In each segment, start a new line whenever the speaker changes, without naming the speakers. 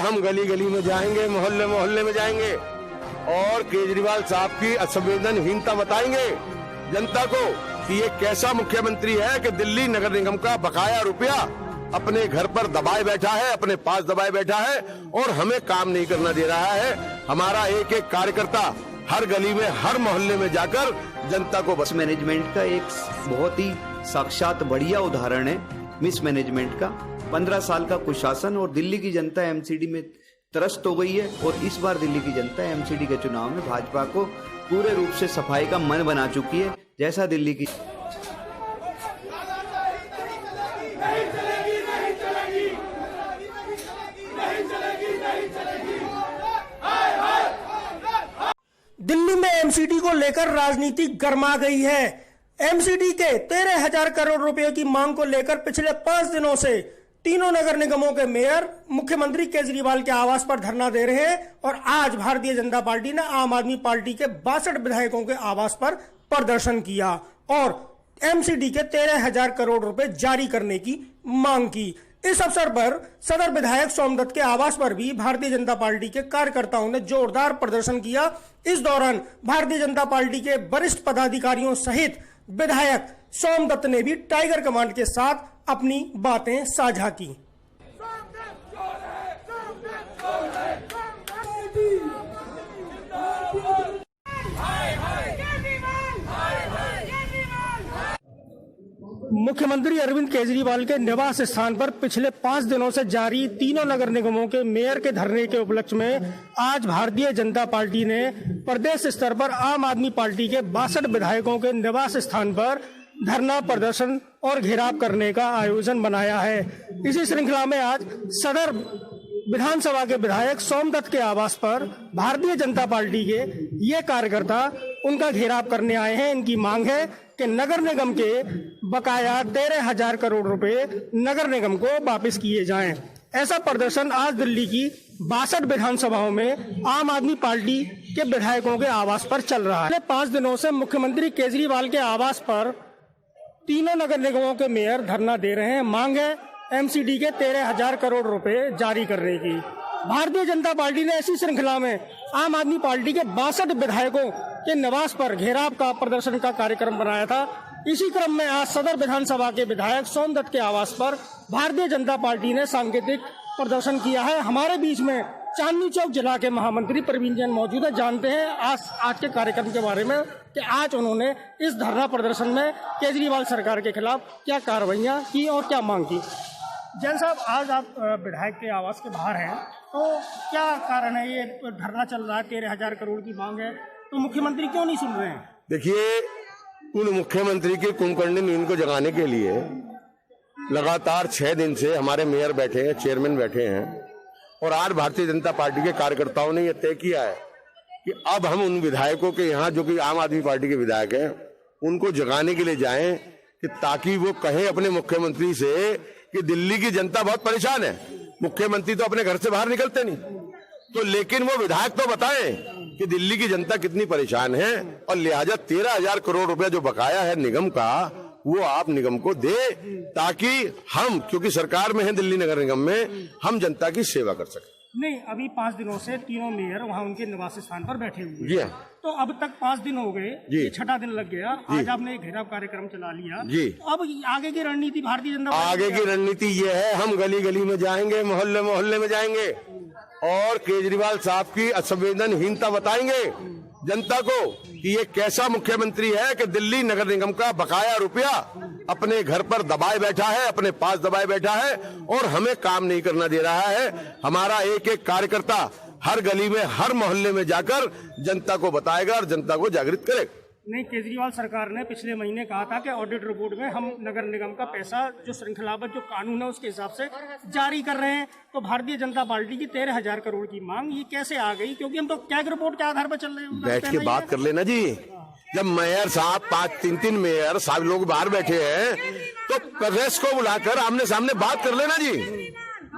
हम गली गली में जाएंगे, मोहल्ले मोहल्ले में जाएंगे और केजरीवाल साहब की असंवेदनहीनता बताएंगे जनता को कि ये कैसा मुख्यमंत्री है कि दिल्ली नगर निगम का बकाया रुपया अपने घर पर दबाए बैठा है, अपने पास दबाए बैठा है और हमें काम नहीं करना दे रहा है। हमारा एक एक कार्यकर्ता हर गली में, हर मोहल्ले में जाकर जनता को
बस मैनेजमेंट का एक बहुत ही साक्षात बढ़िया उदाहरण है मिस मैनेजमेंट का। 15 साल का कुशासन और दिल्ली की जनता एमसीडी में त्रस्त हो गई है और इस बार दिल्ली की जनता एमसीडी के चुनाव में भाजपा को पूरे रूप से सफाई का मन बना चुकी है। जैसा दिल्ली की
दिल्ली में एमसीडी को लेकर राजनीति गर्मा गई है। एमसीडी के 13,000 करोड़ रुपए की मांग को लेकर पिछले 5 दिनों से तीनों नगर निगमों के मेयर मुख्यमंत्री केजरीवाल के आवास पर धरना दे रहे हैं और आज भारतीय जनता पार्टी ने आम आदमी पार्टी के 62 विधायकों के आवास पर प्रदर्शन किया और एमसीडी के 13,000 करोड़ रुपए जारी करने की मांग की। इस अवसर पर सदर विधायक सोमदत्त के आवास पर भी भारतीय जनता पार्टी के कार्यकर्ताओं ने जोरदार प्रदर्शन किया। इस दौरान भारतीय जनता पार्टी के वरिष्ठ पदाधिकारियों सहित विधायक सोमदत्त ने भी टाइगर कमांड के साथ अपनी बातें साझा की। मुख्यमंत्री अरविंद केजरीवाल के निवास स्थान पर पिछले 5 दिनों से जारी तीनों नगर निगमों के मेयर के धरने के उपलक्ष्य में आज भारतीय जनता पार्टी ने प्रदेश स्तर पर आम आदमी पार्टी के 62 विधायकों के निवास स्थान पर धरना प्रदर्शन और घेराव करने का आयोजन बनाया है। इसी श्रृंखला में आज सदर विधानसभा के विधायक सोमदत्त के आवास पर भारतीय जनता पार्टी के ये कार्यकर्ता उनका घेराव करने आए हैं। इनकी मांग है कि नगर निगम के बकाया 13,000 करोड़ रुपए नगर निगम को वापस किए जाएं। ऐसा प्रदर्शन आज दिल्ली की 62 विधानसभाओं में आम आदमी पार्टी के विधायकों के आवास पर चल रहा है। 5 दिनों से मुख्यमंत्री केजरीवाल के आवास पर तीनों नगर निगमों के मेयर धरना दे रहे हैं। मांग है एमसीडी के 13,000 करोड़ रुपए जारी करने की। भारतीय जनता पार्टी ने ऐसी श्रृंखला में आम आदमी पार्टी के 62 विधायकों के निवास पर घेराव का प्रदर्शन का कार्यक्रम बनाया था। इसी क्रम में आज सदर विधानसभा के विधायक सोमदत्त के आवास पर भारतीय जनता पार्टी ने सांकेतिक प्रदर्शन किया है। हमारे बीच में चांदनी चौक जिला के महामंत्री प्रवीण जैन मौजूद है। जानते हैं आज के कार्यक्रम के बारे में कि आज उन्होंने इस धरना प्रदर्शन में केजरीवाल सरकार के खिलाफ क्या कार्रवाइयां की और क्या मांग की। जैन साहब, आज आप विधायक के आवास के बाहर हैं, तो क्या कारण है? ये धरना चल रहा है, 13,000 करोड़ की मांग है, तो मुख्यमंत्री क्यों नहीं सुन रहे हैं?
देखिए, उन मुख्यमंत्री की कुंभकर्णी नींद को जगाने के लिए लगातार 6 दिन से हमारे मेयर बैठे हैं, चेयरमैन बैठे हैं और आज भारतीय जनता पार्टी के कार्यकर्ताओं ने यह तय किया है कि अब हम उन विधायकों के यहाँ, जो कि आम आदमी पार्टी के विधायक हैं, उनको जगाने के लिए जाएं कि ताकि वो कहें अपने मुख्यमंत्री से कि दिल्ली की जनता बहुत परेशान है। मुख्यमंत्री तो अपने घर से बाहर निकलते नहीं, तो लेकिन वो विधायक तो बताएं कि दिल्ली की जनता कितनी परेशान है और लिहाजा 13,000 करोड़ रुपया जो बकाया है निगम का, वो आप निगम को दे ताकि हम, क्योंकि सरकार में है दिल्ली नगर निगम में, हम जनता की सेवा कर सकें।
नहीं, अभी 5 दिनों से तीनों मेयर वहाँ उनके निवास स्थान पर बैठे हुए
जी,
तो अब तक 5 दिन हो गए,
जी,
6ठा दिन लग गया। आज आपने एक घेराव कार्यक्रम चला लिया
जी।
तो अब आगे की रणनीति भारतीय जनता
आगे की रणनीति ये है, हम गली गली में जाएंगे, मोहल्ले मोहल्ले में जाएंगे और केजरीवाल साहब की असंवेदनहीनता बताएंगे जनता को कि ये कैसा मुख्यमंत्री है कि दिल्ली नगर निगम का बकाया रुपया अपने घर पर दबाए बैठा है, अपने पास दबाए बैठा है और हमें काम नहीं करना दे रहा है। हमारा एक एक कार्यकर्ता हर गली में, हर मोहल्ले में जाकर जनता को बताएगा और जनता को जागृत करेगा।
नहीं, केजरीवाल सरकार ने पिछले महीने कहा था कि ऑडिट रिपोर्ट में हम नगर निगम का पैसा जो श्रृंखलाबद्ध जो कानून है उसके हिसाब से जारी कर रहे हैं, तो भारतीय जनता पार्टी की 13,000 करोड़ की मांग ये कैसे आ गई? क्योंकि हम तो कैग रिपोर्ट के आधार पर चल रहे हैं।
बैठ के बात कर लेना जी। जब मेयर साहब 3 मेयर साहब लोग बाहर बैठे हैं तो प्रेस को बुलाकर आमने सामने बात कर लेना जी।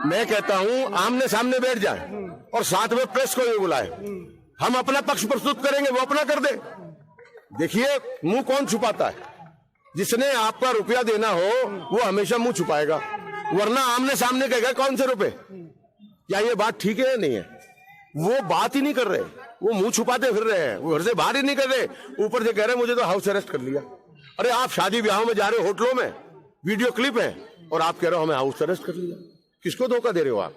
मैं कहता हूँ आमने सामने बैठ जाए और साथ में प्रेस को भी बुलाए, हम अपना पक्ष प्रस्तुत करेंगे, वो अपना कर दे। देखिए, मुंह कौन छुपाता है? जिसने आपका रुपया देना हो वो हमेशा मुंह छुपाएगा, वरना आमने सामने कहेगा कौन से रुपए। क्या ये बात ठीक है या नहीं है? वो बात ही नहीं कर रहे, वो मुंह छुपाते फिर रहे हैं, वो घर से बाहर ही नहीं कर रहे, ऊपर से कह रहे हैं मुझे तो हाउस अरेस्ट कर लिया। अरे आप शादी ब्याह में जा रहे हो, होटलों में वीडियो क्लिप है, और आप कह रहे हो हमें हाउस अरेस्ट कर लिया। किसको धोखा दे रहे हो आप?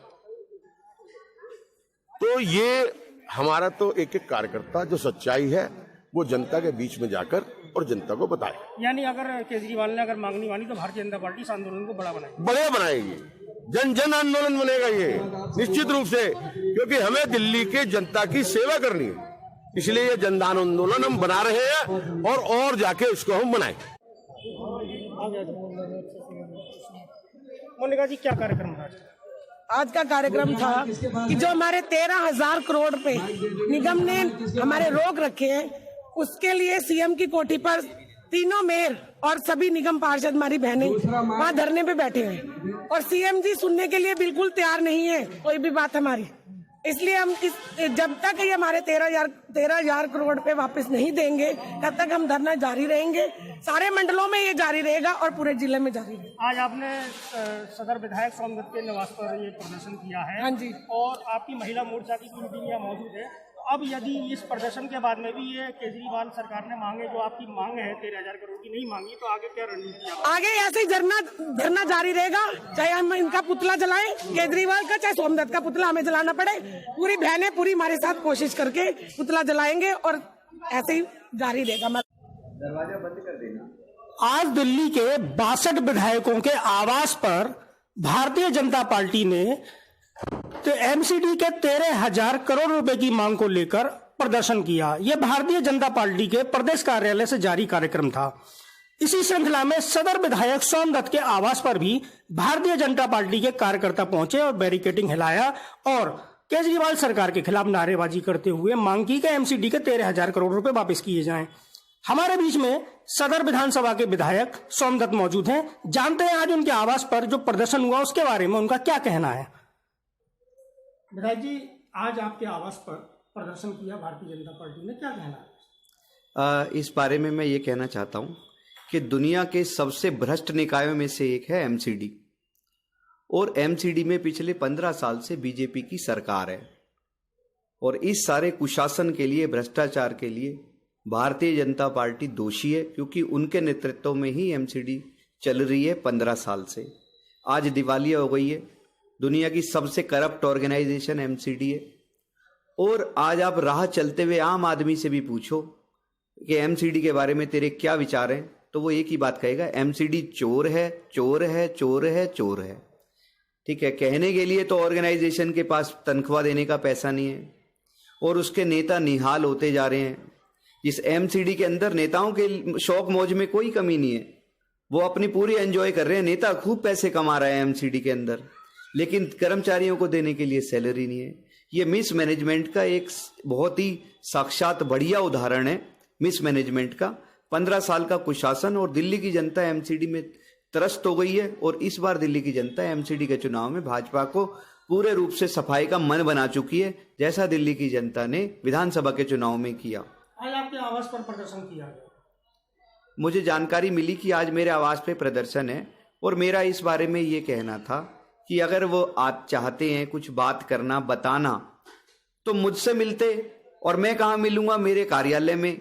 तो ये हमारा तो एक एक कार्यकर्ता जो सच्चाई है वो जनता के बीच में जाकर और जनता को बताए।
यानी अगर केजरीवाल ने अगर मांगनी मानी तो भारतीय जनता पार्टी इस आंदोलन को बड़ा बनाएगी,
बड़े बनाएगी, जन जन आंदोलन बनेगा ये निश्चित रूप से, क्योंकि हमें दिल्ली के जनता की सेवा करनी है, इसलिए ये जन आंदोलन हम बना रहे हैं और जाके इसको हम बनाए।
मोनिका जी, क्या कार्यक्रम था
आज का कार्यक्रम था कि जो हमारे 13,000 करोड़ पे निगम ने हमारे रोक रखे हैं, उसके लिए सीएम की कोठी पर तीनों मेयर और सभी निगम पार्षद हमारी बहनें वहाँ धरने पे बैठे हैं, और सीएम जी सुनने के लिए बिल्कुल तैयार नहीं है कोई भी बात हमारी। इसलिए हम जब तक ये हमारे 13,000 करोड़ पे वापस नहीं देंगे तब तक हम धरना जारी रहेंगे। सारे मंडलों में ये जारी रहेगा और पूरे जिले में जारी रहेगा।
आज आपने सदर विधायक सोमदत्त के निवास पर ये प्रदर्शन किया है।
हाँ जी।
और आपकी महिला मोर्चा की मीटिंग यहाँ मौजूद है। अब यदि इस प्रदर्शन के बाद में भी ये केजरीवाल सरकार ने मांगे, जो आपकी मांग है 13,000 करोड़ की नहीं मांगी, तो आगे क्या रणनीति?
आगे ऐसे ही धरना जारी रहेगा, चाहे हम इनका पुतला जलाएं केजरीवाल का, चाहे सोमदत्त का पुतला हमें जलाना पड़े, पूरी बहनें पूरी हमारे साथ कोशिश करके पुतला जलाएंगे और ऐसे ही जारी रहेगा।
दरवाजा बंद कर देना।
आज दिल्ली के 62 विधायकों के आवास पर भारतीय जनता पार्टी ने तो एमसीडी के 13,000 करोड़ रुपए की मांग को लेकर प्रदर्शन किया। यह भारतीय जनता पार्टी के प्रदेश कार्यालय से जारी कार्यक्रम था। इसी श्रृंखला में सदर विधायक सोमदत्त के आवास पर भी भारतीय जनता पार्टी के कार्यकर्ता पहुंचे और बैरिकेडिंग हिलाया और केजरीवाल सरकार के खिलाफ नारेबाजी करते हुए मांग की कि एमसीडी के 13,000 करोड़ रुपए वापस किए जाएं। हमारे बीच में सदर विधानसभा के विधायक सोमदत्त मौजूद हैं। जानते हैं आज उनके आवास पर जो प्रदर्शन हुआ उसके बारे में उनका क्या कहना है। विधायक जी, आज आपके आवास पर प्रदर्शन किया भारतीय जनता पार्टी ने, क्या कहना है?
इस बारे में मैं ये कहना चाहता हूँ कि दुनिया के सबसे भ्रष्ट निकायों में से एक है एमसीडी, और एमसीडी में पिछले 15 साल से बीजेपी की सरकार है, और इस सारे कुशासन के लिए, भ्रष्टाचार के लिए भारतीय जनता पार्टी दोषी है, क्योंकि उनके नेतृत्व में ही एमसीडी चल रही है 15 साल से। आज दिवालिया हो गई है, दुनिया की सबसे करप्ट ऑर्गेनाइजेशन एमसीडी है। और आज आप राह चलते हुए आम आदमी से भी पूछो कि एमसीडी के बारे में तेरे क्या विचार हैं, तो वो एक ही बात कहेगा, एमसीडी चोर है, चोर है, चोर है, चोर है। ठीक है, कहने के लिए तो ऑर्गेनाइजेशन के पास तनख्वाह देने का पैसा नहीं है, और उसके नेता निहाल होते जा रहे हैं। इस एमसीडी के अंदर नेताओं के शौक मौज में कोई कमी नहीं है, वो अपनी पूरी एंजॉय कर रहे हैं। नेता खूब पैसे कमा रहा है एमसीडी के अंदर, लेकिन कर्मचारियों को देने के लिए सैलरी नहीं है। ये मिस मैनेजमेंट का एक बहुत ही साक्षात बढ़िया उदाहरण है मिस मैनेजमेंट का। 15 साल का कुशासन, और दिल्ली की जनता एमसीडी में त्रस्त हो गई है। और इस बार दिल्ली की जनता एमसीडी के चुनाव में भाजपा को पूरे रूप से सफाई का मन बना चुकी है, जैसा दिल्ली की जनता ने विधानसभा के चुनाव में किया।
आज आपके आवास पर प्रदर्शन किया गया।
मुझे जानकारी मिली कि आज मेरे आवास पे प्रदर्शन है, और मेरा इस बारे में ये कहना था कि अगर वो आप चाहते हैं कुछ बात करना, बताना, तो मुझसे मिलते, और मैं कहाँ मिलूंगा? मेरे कार्यालय में।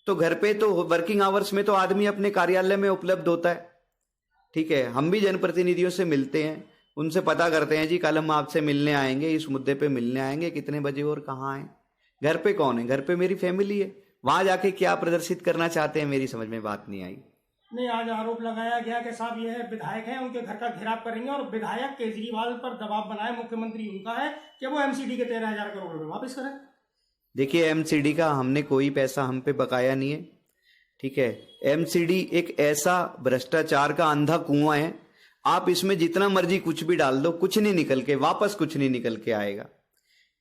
तो घर पे तो वर्किंग आवर्स में तो आदमी अपने कार्यालय में उपलब्ध होता है। ठीक है, हम भी जनप्रतिनिधियों से मिलते हैं, उनसे पता करते हैं जी कल हम आपसे मिलने आएंगे, इस मुद्दे पे मिलने आएंगे, कितने बजे और कहाँ हैं। घर पे कौन है? घर पे मेरी फैमिली है। वहां जाके क्या प्रदर्शित करना चाहते हैं, मेरी समझ में बात नहीं आई।
नहीं, आज आरोप लगाया गया कि साहब ये विधायक हैं, उनके घर का घेराव करेंगे, और विधायक केजरीवाल पर दबाव बनाए, मुख्यमंत्री उनका है कि वो एमसीडी के 13,000 करोड़ रुपए वापस करें।
देखिए, एमसीडी का हमने कोई पैसा हम पे बकाया नहीं है। ठीक है, एमसीडी एक ऐसा भ्रष्टाचार का अंधा कुआं है, आप इसमें जितना मर्जी कुछ भी डाल दो, कुछ नहीं निकल के, वापस कुछ नहीं निकल के आएगा।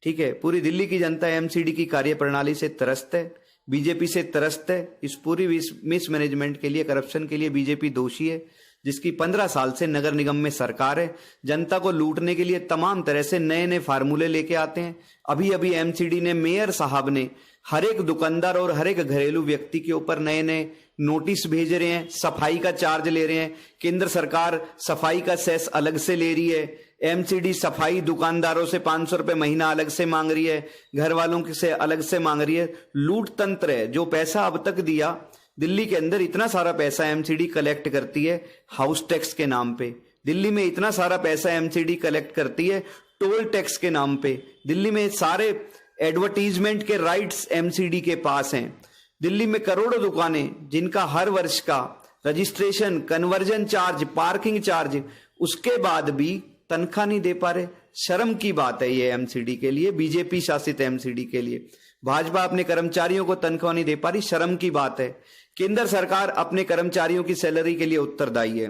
ठीक है, पूरी दिल्ली की जनता एमसीडी की कार्यप्रणाली से त्रस्त है, बीजेपी से त्रस्त है। इस पूरी मिस मैनेजमेंट के लिए, करप्शन के लिए बीजेपी दोषी है, जिसकी 15 साल से नगर निगम में सरकार है। जनता को लूटने के लिए तमाम तरह से नए नए फार्मूले लेके आते हैं। अभी अभी एमसीडी ने, मेयर साहब ने हर एक दुकानदार और हर एक घरेलू व्यक्ति के ऊपर नए नए नोटिस भेज रहे हैं, सफाई का चार्ज ले रहे हैं। केंद्र सरकार सफाई का सेस अलग से ले रही है, एमसीडी सफाई दुकानदारों से 500 रुपए महीना अलग से मांग रही है, घर वालों से अलग से मांग रही है। लूट तंत्र है। जो पैसा अब तक दिया, दिल्ली के अंदर इतना सारा पैसा एमसीडी कलेक्ट करती है हाउस टैक्स के नाम पे, दिल्ली में इतना सारा पैसा एमसीडी कलेक्ट करती है टोल टैक्स के नाम पे, दिल्ली में सारे एडवर्टीजमेंट के राइट्स एमसीडी के पास हैं, दिल्ली में करोड़ों दुकानें जिनका हर वर्ष का registration, conversion charge, parking charge, उसके बाद भी तनख्वाह नहीं दे पा रहे। शर्म की बात है ये एमसीडी के लिए, बीजेपी शासित एमसीडी के लिए। भाजपा अपने कर्मचारियों को तनख्वाह नहीं दे पा रही, शर्म की बात है। केंद्र सरकार अपने कर्मचारियों की सैलरी के लिए उत्तरदायी है,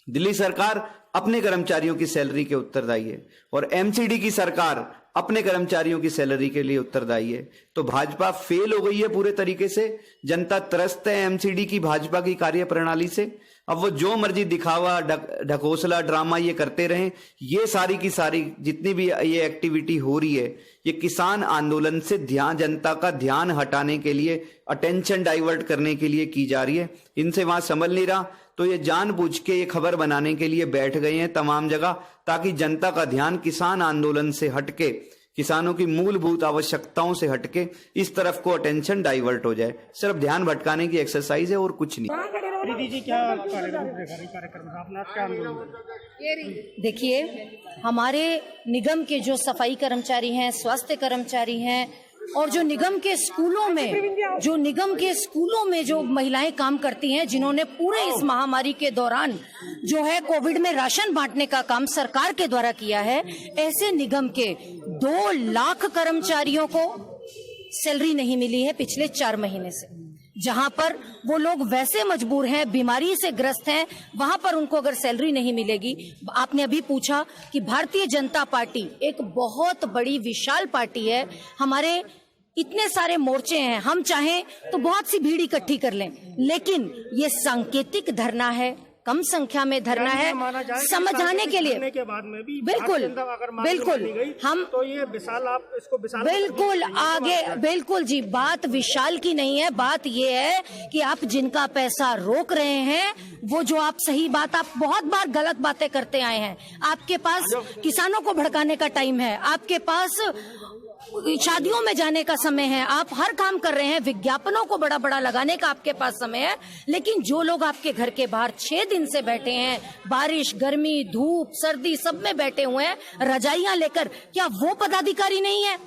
दिल्ली सरकार अपने कर्मचारियों की सैलरी के उत्तरदायी है, और एमसीडी की सरकार अपने कर्मचारियों की सैलरी के लिए उत्तरदायी है। तो भाजपा फेल हो गई है पूरे तरीके से। जनता त्रस्त है एमसीडी की भाजपा की कार्यप्रणाली से। अब वो जो मर्जी दिखावा, ढकोसला, ड्रामा ये करते रहें। ये सारी की सारी जितनी भी ये एक्टिविटी हो रही है, ये किसान आंदोलन से जनता का ध्यान हटाने के लिए, अटेंशन डाइवर्ट करने के लिए की जा रही है। इनसे वहां संभल नहीं रहा तो ये जानबूझ के ये खबर बनाने के लिए बैठ गए हैं तमाम जगह, ताकि जनता का ध्यान किसान आंदोलन से हटके, किसानों की मूलभूत आवश्यकताओं से हटके इस तरफ को अटेंशन डाइवर्ट हो जाए। सिर्फ ध्यान भटकाने की एक्सरसाइज है और कुछ नहीं।
प्रीति जी, क्या कार्यक्रम क्या आंदोलन?
देखिए, हमारे निगम के जो सफाई कर्मचारी हैं, स्वास्थ्य कर्मचारी हैं, और जो निगम के स्कूलों में जो महिलाएं काम करती हैं, जिन्होंने पूरे इस महामारी के दौरान जो है कोविड में राशन बांटने का काम सरकार के द्वारा किया है, ऐसे निगम के 2 लाख कर्मचारियों को सैलरी नहीं मिली है पिछले 4 महीने से। जहां पर वो लोग वैसे मजबूर हैं, बीमारी से ग्रस्त हैं, वहां पर उनको अगर सैलरी नहीं मिलेगी। आपने अभी पूछा कि भारतीय जनता पार्टी एक बहुत बड़ी विशाल पार्टी है, हमारे इतने सारे मोर्चे हैं, हम चाहें तो बहुत सी भीड़ इकट्ठी कर लें, लेकिन ये सांकेतिक धरना है, कम संख्या में धरना है, समझाने के लिए।
के बाद में भी
बिल्कुल हम
तो ये विशाल, आप इसको विशाल
बिल्कुल आगे, बिल्कुल जी, बात विशाल की नहीं है। बात ये है कि आप जिनका पैसा रोक रहे हैं, वो जो आप सही बात, आप बहुत बार गलत बातें करते आए हैं। आपके पास किसानों को भड़काने का टाइम है, आपके पास शादियों में जाने का समय है, आप हर काम कर रहे हैं, विज्ञापनों को बड़ा बड़ा लगाने का आपके पास समय है। लेकिन जो लोग आपके घर के बाहर 6 दिन से बैठे हैं, बारिश, गर्मी, धूप, सर्दी सब में बैठे हुए हैं रजाइयां लेकर, क्या वो पदाधिकारी नहीं है?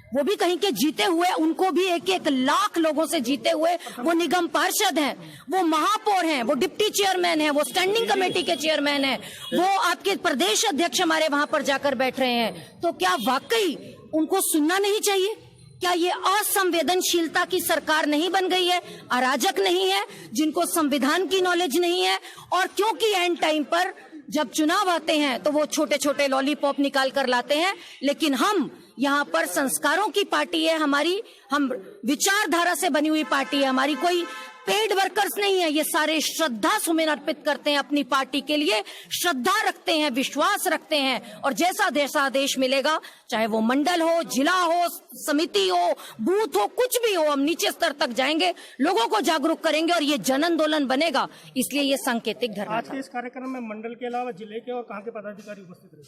वो भी कहीं के जीते हुए, उनको भी 1-1 लाख लोगों से जीते हुए वो निगम पार्षद हैं, वो महापौर हैं, वो डिप्टी चेयरमैन हैं, वो स्टैंडिंग कमेटी के चेयरमैन हैं, वो आपके प्रदेश अध्यक्ष हमारे वहां पर जाकर बैठ रहे हैं। तो क्या वाकई उनको सुनना नहीं चाहिए? क्या ये असंवेदनशीलता की सरकार नहीं बन गई है, अराजक नहीं है, जिनको संविधान की नॉलेज नहीं है? और क्योंकि एंड टाइम पर जब चुनाव आते हैं तो वो छोटे छोटे लॉलीपॉप निकाल कर लाते हैं, लेकिन हम यहाँ पर संस्कारों की पार्टी है हमारी, हम विचारधारा से बनी हुई पार्टी है हमारी, कोई पेड वर्कर्स नहीं है। ये सारे श्रद्धा सुमन अर्पित करते हैं अपनी पार्टी के लिए, श्रद्धा रखते हैं, विश्वास रखते हैं, और जैसा आदेश मिलेगा, चाहे वो मंडल हो, जिला हो, समिति हो, बूथ हो, कुछ भी हो, हम नीचे स्तर तक जाएंगे, लोगों को जागरूक करेंगे और ये जन आंदोलन बनेगा। इसलिए ये सांकेतिक धरना
आज के इस कार्यक्रम में मंडल के अलावा जिले के और कहाँ के पदाधिकारी उपस्थित रहे?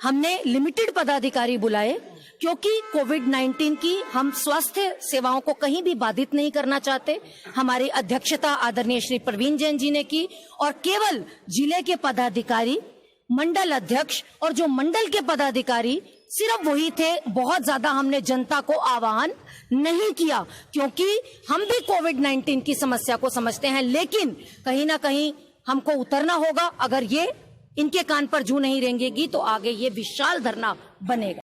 हमने लिमिटेड पदाधिकारी बुलाए, क्योंकि कोविड-19 की हम स्वास्थ्य सेवाओं को कहीं भी बाधित नहीं करना चाहते। हमारी अध्यक्षता आदरणीय श्री प्रवीण जैन जी ने की, और केवल जिले के पदाधिकारी, मंडल अध्यक्ष और जो मंडल के पदाधिकारी सिर्फ वही थे। बहुत ज्यादा हमने जनता को आह्वान नहीं किया, क्योंकि हम भी कोविड-19 की समस्या को समझते हैं, लेकिन कहीं ना कहीं हमको उतरना होगा। अगर ये इनके कान पर जू नहीं रेंगेगी तो आगे ये विशाल धरना बनेगा।